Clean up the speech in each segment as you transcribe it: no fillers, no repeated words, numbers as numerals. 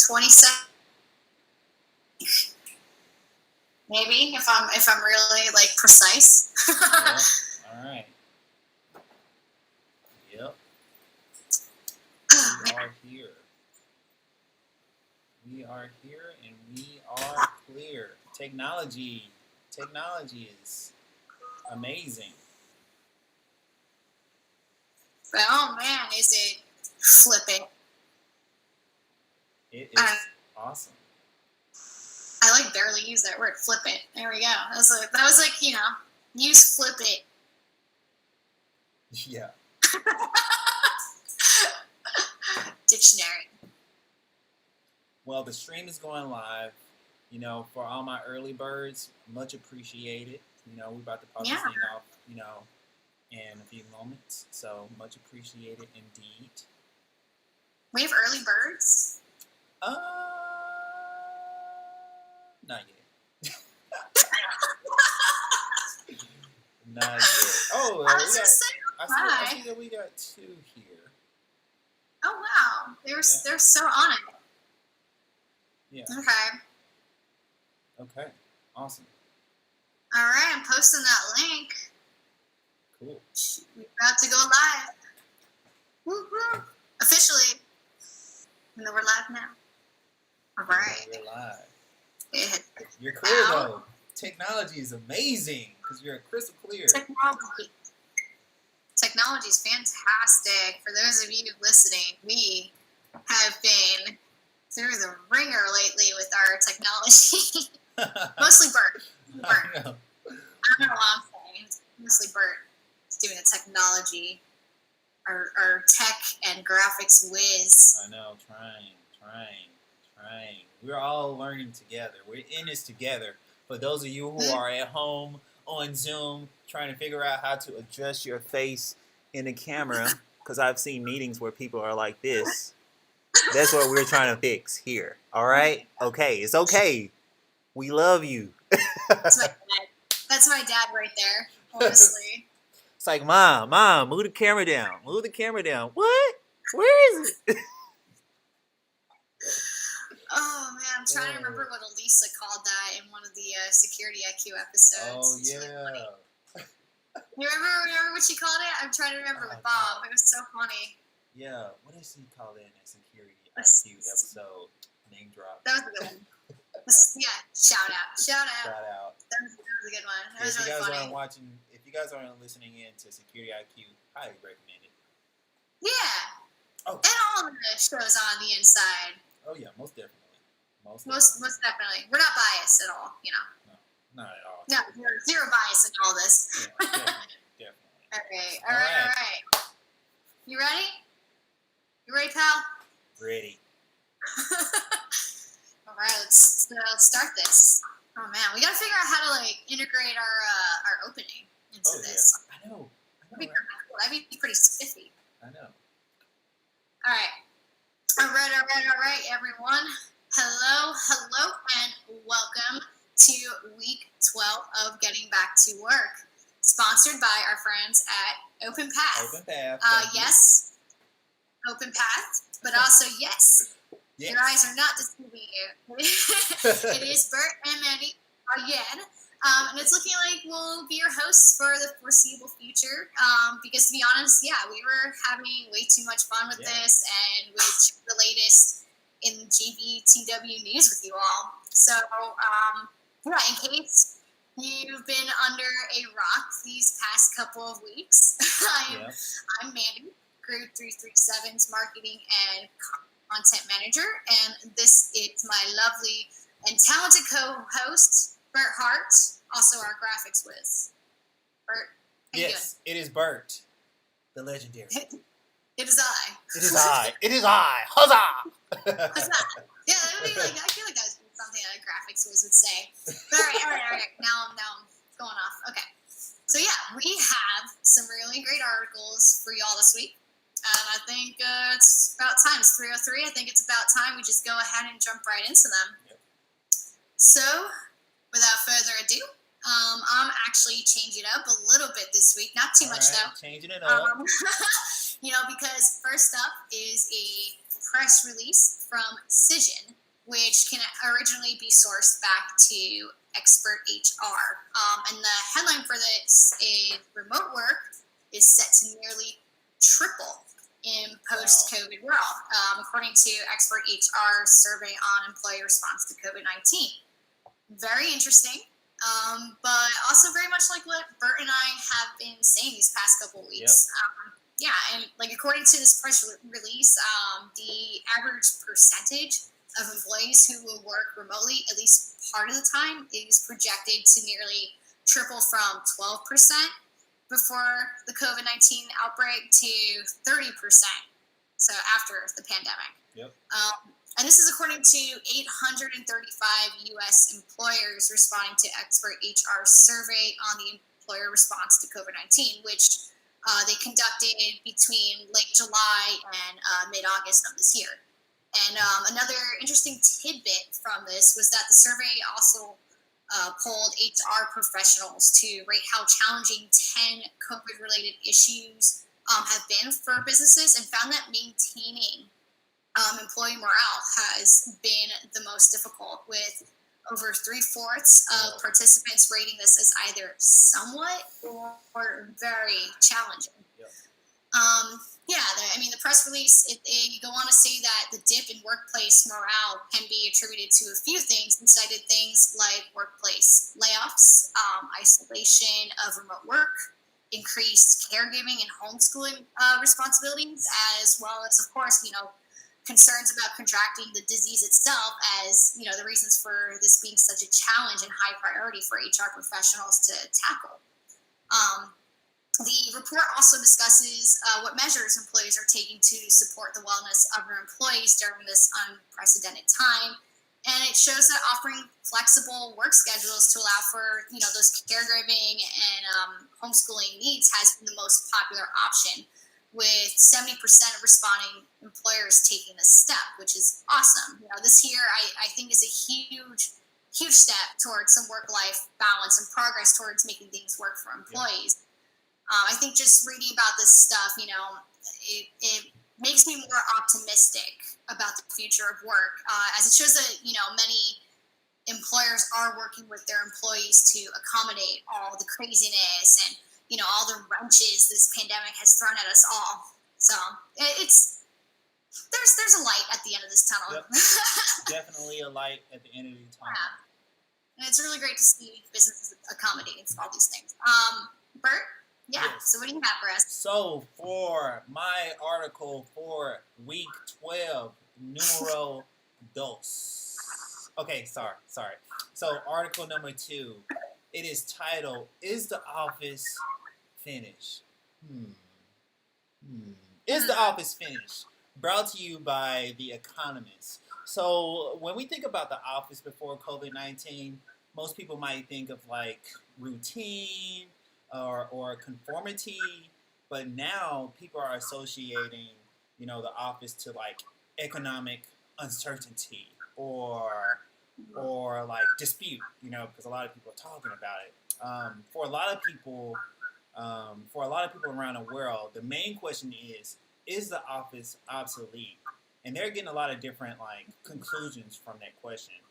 27. Maybe if I'm really like precise. Yep. All right. Yep. We are here. We are here and we are clear. Technology is amazing. But oh man, is it flipping? It is awesome. I like barely use that word, flip it. There we go. That was like use flip it. Yeah. Dictionary. Well, the stream is going live. For all my early birds, much appreciated. We're about to pop this thing off, in a few moments. So much appreciated indeed. We have early birds? Not yet. Not yet. Oh, I was just saying I see that we got 2 here. Oh wow, they're so on it. Yeah. Okay. Awesome. All right, I'm posting that link. Cool. We're about to go live. Woo-hoo. Officially. We're live now. All right. We're live. Yeah. You're clear though. Technology is amazing because you're crystal clear. Technology is fantastic. For those of you listening, we have been through the ringer lately with our technology. Mostly Bert. I don't know what I'm saying. It's mostly Bert. It's doing the technology. Our tech and graphics whiz. I know, trying. We're all learning together. We're in this together. For those of you who are at home on Zoom trying to figure out how to adjust your face in the camera, because I've seen meetings where people are like this. That's what we're trying to fix here. All right? Okay. It's okay. We love you. That's my dad. That's my dad right there, honestly. It's like, Mom, move the camera down. Move the camera down. What? Where is it? Oh man, I'm trying to remember what Elisa called that in one of the Security IQ episodes. Oh yeah. You remember what she called it? I'm trying to remember with Bob. It was so funny. Yeah. What did she call it in that Security IQ episode? Name drop. That was a good one. Yeah. Shout out. That was a good one. That was really funny. If you guys aren't listening in to Security IQ, highly recommend it. Yeah. Oh. And all of the shows on the inside. Oh yeah, most definitely. Most definitely. We're not biased at all, No, not at all. No, zero bias in all this. Yeah, definitely. All right. You ready? You ready, pal? Ready. All right, let's start this. Oh man, we gotta figure out how to integrate our opening into this. Yeah. I know. That'd be pretty spiffy. I know. All right, everyone. Hello, and welcome to week 12 of Getting Back to Work, sponsored by our friends at Openpath. Yes, Openpath, but also yes. Your eyes are not deceiving you. It is Bert and Mandy again. And it's looking like we'll be your hosts for the foreseeable future. Because to be honest, we were having way too much fun with this and with the latest in GBTW news with you all. So, in case you've been under a rock these past couple of weeks, I'm Mandy, Group 337's marketing and content manager, and this is my lovely and talented co-host, Bert Hart, also our graphics whiz. Bert, how you doing? It is Bert, the legendary. It is I. It is I. Huzzah! Huzzah! Yeah, that would be I feel like that was something that a graphics whiz would say. But all right. Now I'm going off. Okay. So we have some really great articles for y'all this week. And I think it's about time. It's 3:03. I think it's about time we just go ahead and jump right into them. Yep. So, without further ado, I'm actually changing it up a little bit this week. Not too much, though. Changing it up. Because first up is a press release from Cision, which can originally be sourced back to XpertHR. And the headline for this is remote work is set to nearly triple in post-COVID world, according to XpertHR's survey on employee response to COVID-19. Very interesting, but also very much like what Bert and I have been saying these past couple weeks. Yep. And like according to this press release, the average percentage of employees who will work remotely at least part of the time is projected to nearly triple from 12% before the COVID-19 outbreak to 30%. So after the pandemic. Yep. And this is according to 835 U.S. employers responding to XpertHR's survey on the employer response to COVID-19, which they conducted between late July and mid-August of this year. And another interesting tidbit from this was that the survey also polled HR professionals to rate how challenging 10 COVID-related issues have been for businesses, and found that maintaining employee morale has been the most difficult, with over 3/4 of participants rating this as either somewhat or very challenging. Yep. The press release, you go on to say that the dip in workplace morale can be attributed to a few things, and cited things like workplace layoffs, isolation of remote work, increased caregiving and homeschooling responsibilities, as well as, of course, concerns about contracting the disease itself as, the reasons for this being such a challenge and high priority for HR professionals to tackle. The report also discusses what measures employees are taking to support the wellness of their employees during this unprecedented time. And it shows that offering flexible work schedules to allow for, those caregiving and homeschooling needs has been the most popular option, with 70% of responding employers taking this step, which is awesome. This year I think is a huge step towards some work-life balance and progress towards making things work for employees. Yeah. I think just reading about this stuff, it makes me more optimistic about the future of work, as it shows that, many employers are working with their employees to accommodate all the craziness and, all the wrenches this pandemic has thrown at us all. So there's a light at the end of this tunnel. Yep. Definitely a light at the end of the tunnel. Yeah. And it's really great to see businesses accommodating for all these things. Bert? Yeah, yes. So what do you have for us? So for my article for week 12, numero dos. Okay, sorry. So article number 2, it is titled, "Is the Office Finished?" Is the Office finished? Brought to you by The Economist. So when we think about the office before COVID-19, most people might think of like routine, or conformity, but now people are associating, the office to like economic uncertainty or like dispute, because a lot of people are talking about it. For a lot of people around the world, the main question is the office obsolete? And they're getting a lot of different like conclusions from that question.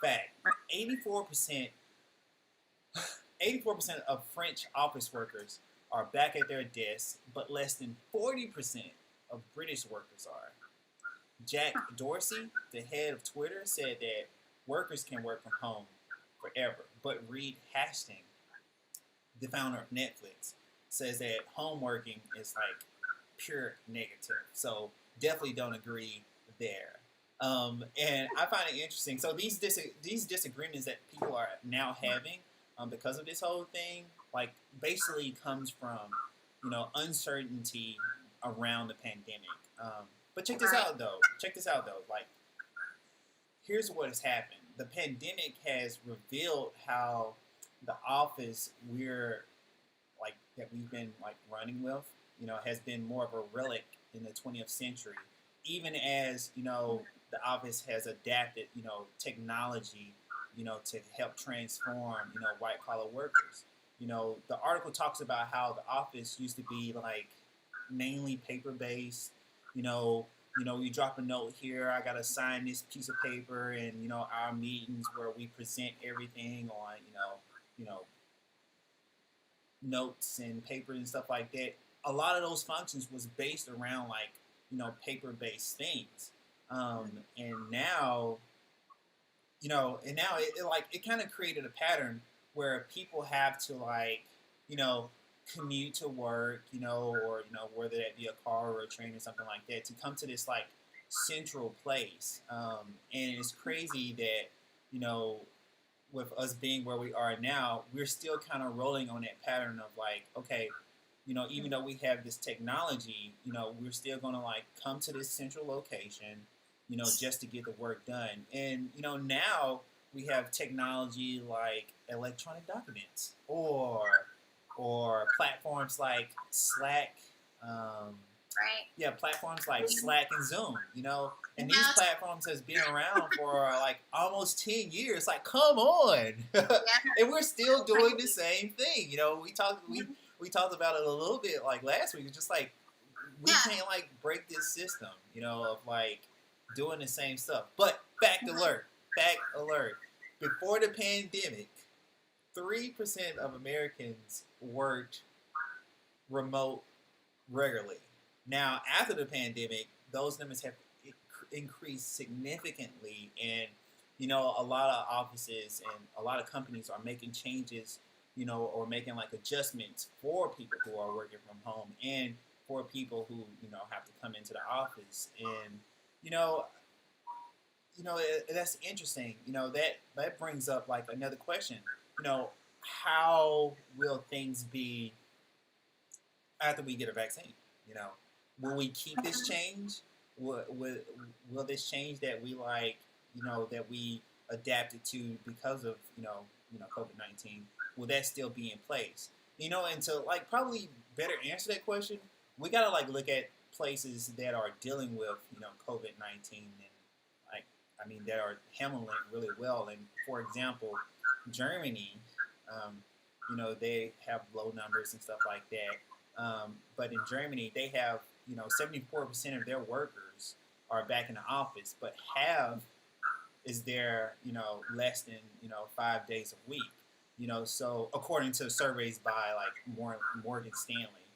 Fact, 84% of French office workers are back at their desks, but less than 40% of British workers are. Jack Dorsey, the head of Twitter, said that workers can work from home forever. But Reed Hastings, the founder of Netflix, says that home working is like pure negative. So definitely don't agree there. And I find it interesting. So these disagreements that people are now having because of this whole thing, like basically comes from, uncertainty around the pandemic. But check this out though. Like, here's what has happened. The pandemic has revealed how the office we've been like running with, has been more of a relic in the 20th century. Even as, the office has adapted, technology, to help transform, white collar workers. The article talks about how the office used to be like mainly paper based, you drop a note here. I gotta sign this piece of paper, and our meetings where we present everything on notes and paper and stuff like that. A lot of those functions was based around like paper-based things, and now it kind of created a pattern where people have to commute to work, or whether that be a car or a train or something like that, to come to this like central place. And it's crazy that with us being where we are now, we're still kind of rolling on that pattern of like, okay, even though we have this technology, we're still going to like come to this central location, just to get the work done. And, now we have technology like electronic documents or platforms like Slack. Right. Yeah, platforms like Slack and Zoom, and these platforms has been around for like almost 10 years. Like, come on. And we're still doing the same thing. We talked about it a little bit like last week. It's just like we can't like break this system, of like doing the same stuff. But fact alert. Before the pandemic, 3% of Americans worked remote regularly. Now, after the pandemic, those numbers have increased significantly, and a lot of offices and a lot of companies are making changes, or making like adjustments for people who are working from home and for people who have to come into the office. And that's interesting. That brings up like another question. How will things be after we get a vaccine? Will we keep this change? Will this change that we that we adapted to because of COVID-19? Will that still be in place? And to like probably better answer that question, we gotta like look at places that are dealing with COVID-19 and that are handling it really well. And for example, Germany, they have low numbers and stuff like that. But in Germany, they have 74% of their workers are back in the office, but half is there less than 5 days a week. So according to surveys by like Morgan Stanley,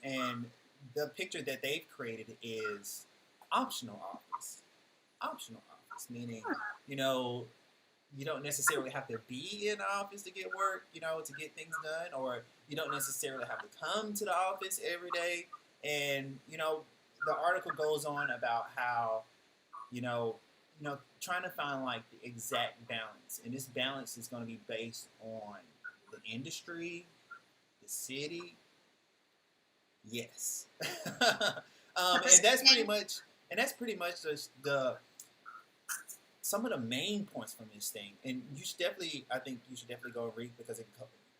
and the picture that they've created is optional office. Optional office, meaning you don't necessarily have to be in the office to get work, to get things done, or you don't necessarily have to come to the office every day. And the article goes on about how trying to find like the exact balance, and this balance is going to be based on the industry, the city. Yes. And that's pretty much the some of the main points from this thing. And I think you should definitely go and read, because it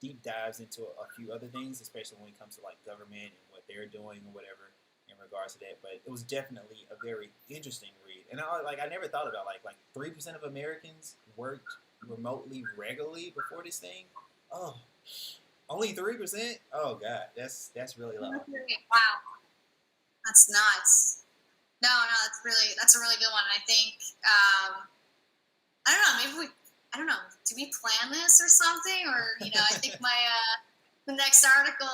deep dives into a few other things, especially when it comes to like government and what they're doing or whatever in regards to that. But it was definitely a very interesting read. And I never thought about like 3% of Americans worked remotely regularly before this thing. Oh, only 3%? Oh God, that's really low. Wow, that's nuts. No, that's a really good one. I think I don't know, do we plan this or something? Or I think the next article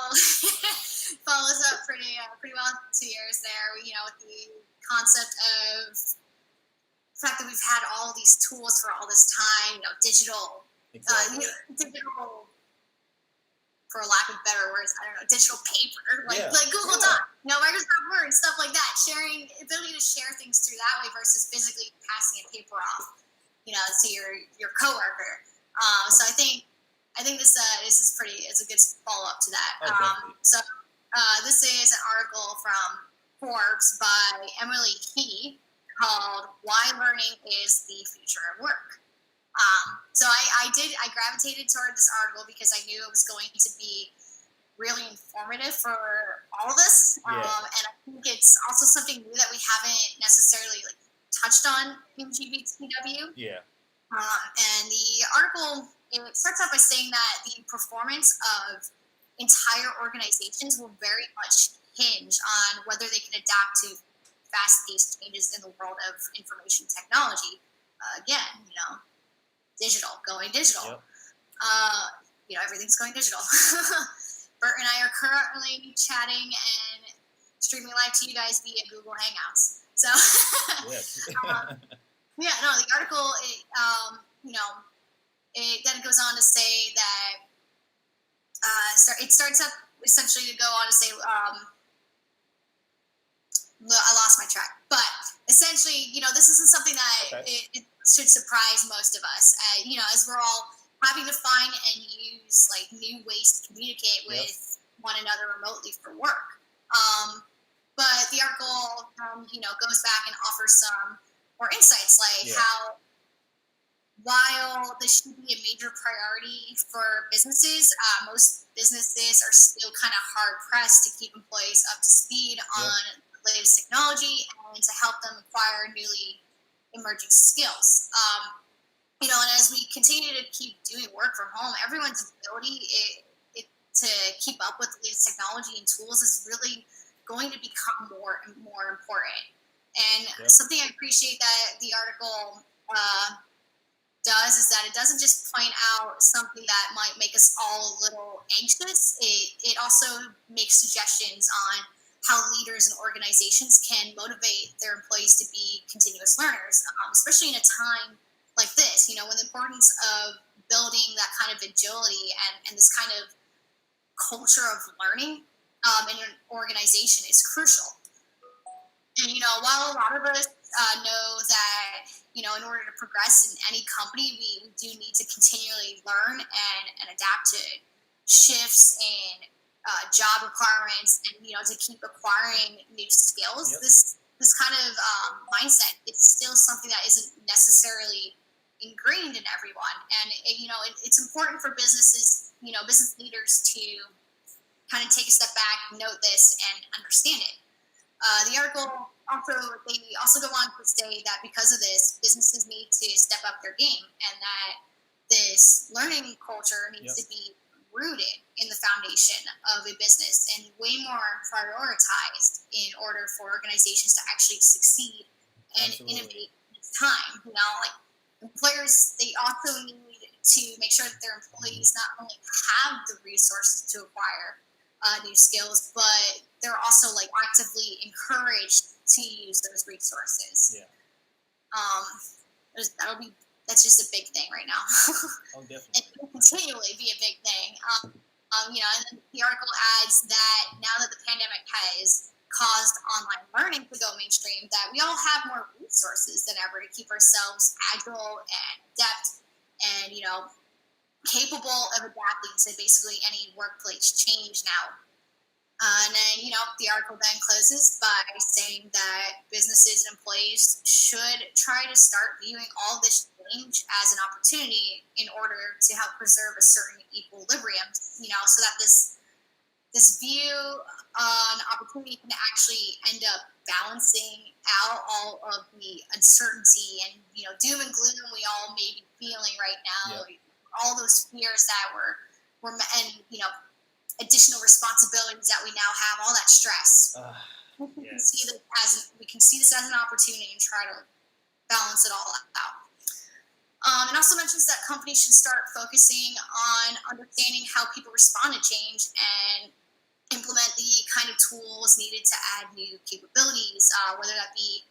follows up pretty well 2 years there. With the concept of the fact that we've had all these tools for all this time, digital, digital, for lack of better words, digital paper, like Google Docs, Microsoft Word, stuff like that. Ability to share things through that way versus physically passing a paper off, to your coworker. So I think this is it's a good follow up to that. This is an article from Forbes by Emily Key called "Why Learning is the Future of Work." So I gravitated toward this article because I knew it was going to be really informative for all of us. And I think it's also something new that we haven't necessarily touched on in GBTW. Yeah. And the article, it starts out by saying that the performance of entire organizations will very much hinge on whether they can adapt to fast-paced changes in the world of information technology. Again, going digital. Yep. Everything's going digital. Bert and I are currently chatting and streaming live to you guys via Google Hangouts. So, yes. The article, it then goes on to say that it starts up essentially to go on to say, I lost my track, but essentially, this isn't something that it should surprise most of us. As we're all having to find and use like new ways to communicate with one another remotely for work. But the article, goes back and offers some more insights, like how while this should be a major priority for businesses, most businesses are still kind of hard pressed to keep employees up to speed on latest technology and to help them acquire newly emerging skills. And as we continue to keep doing work from home, everyone's ability to keep up with the latest technology and tools is really going to become more and more important. And something I appreciate that the article does is that it doesn't just point out something that might make us all a little anxious. It also makes suggestions on how leaders and organizations can motivate their employees to be continuous learners, especially in a time like this, when the importance of building that kind of agility and this kind of culture of learning in an organization is crucial. And, while a lot of us know that, in order to progress in any company, we do need to continually learn and adapt to shifts in job requirements and, to keep acquiring new skills. This kind of mindset, it's still something that isn't necessarily ingrained in everyone. And, it's important for business leaders to kind of take a step back, note this, and understand it. The article also go on to say that because of this, businesses need to step up their game, and that this learning culture needs to be rooted in the foundation of a business and way more prioritized in order for organizations to actually succeed and innovate in this time. Employers, they also need to make sure that their employees not only have the resources to acquire new skills, but they're also actively encouraged to use those resources. That's just a big thing right now. Oh, definitely. It will continually be a big thing. And then the article adds that now that the pandemic has caused online learning to go mainstream, that we all have more resources than ever to keep ourselves agile and adept and, capable of adapting to basically any workplace change now. And then, the article then closes by saying that businesses and employees should try to start viewing all this change as an opportunity in order to help preserve a certain equilibrium, so that this view on opportunity can actually end up balancing out all of the uncertainty and, doom and gloom we all may be feeling right now, all those fears that were and, additional responsibilities that we now have, all that stress. We can see this as an opportunity and try to balance it all out. It also mentions that companies should start focusing on understanding how people respond to change and implement the kind of tools needed to add new capabilities, whether that be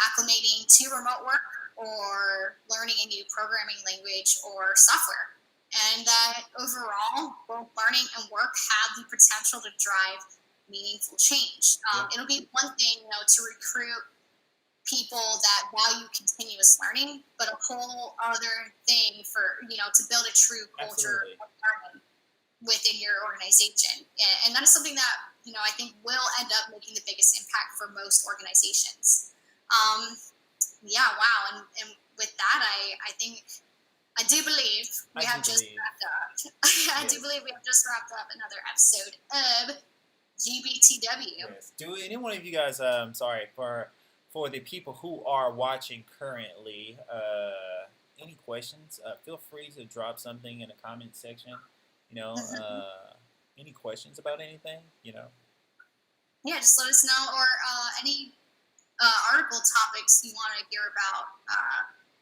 acclimating to remote work or learning a new programming language or software. And that overall, both learning and work have the potential to drive meaningful change. It'll be one thing, to recruit people that value continuous learning, but a whole other thing for, to build a true culture of learning within your organization. And that is something that, I think will end up making the biggest impact for most organizations. Wow. And with that, I do believe we have just wrapped up. I do believe we have just wrapped up another episode of GBTW. Yes. Do any one of you guys, for the people who are watching currently, any questions? Feel free to drop something in the comment section. Any questions about anything? Yeah, just let us know, or any article topics you want to hear about.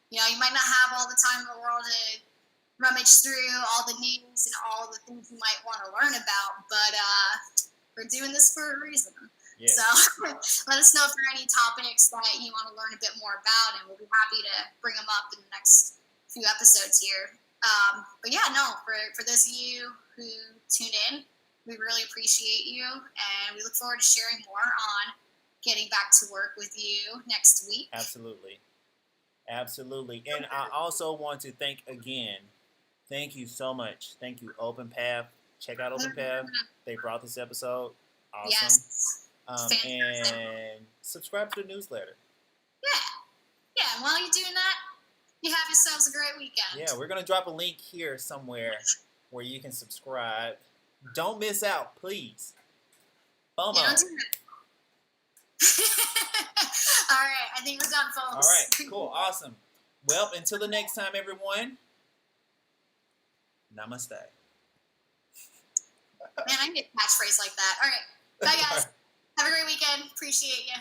You might not have all the time in the world to rummage through all the news and all the things you might want to learn about, but we're doing this for a reason. Yes. So let us know if there are any topics that you want to learn a bit more about, and we'll be happy to bring them up in the next few episodes here. But yeah, no, for those of you who tune in, we really appreciate you, and we look forward to sharing more on getting back to work with you next week. Absolutely. And I also want to thank you so much. Thank you, Openpath. Check out Openpath. They brought this episode. Awesome. Yes. And subscribe to the newsletter. Yeah. And while you're doing that, you have yourselves a great weekend. Yeah, we're going to drop a link here somewhere where you can subscribe. Don't miss out, please. FOMO. Yeah, don't do that. All right, I think we're done, folks. All right, cool, awesome. Well, until the next time, everyone, namaste. Man, I need a catchphrase like that. All right, bye, guys. Have a great weekend. Appreciate you.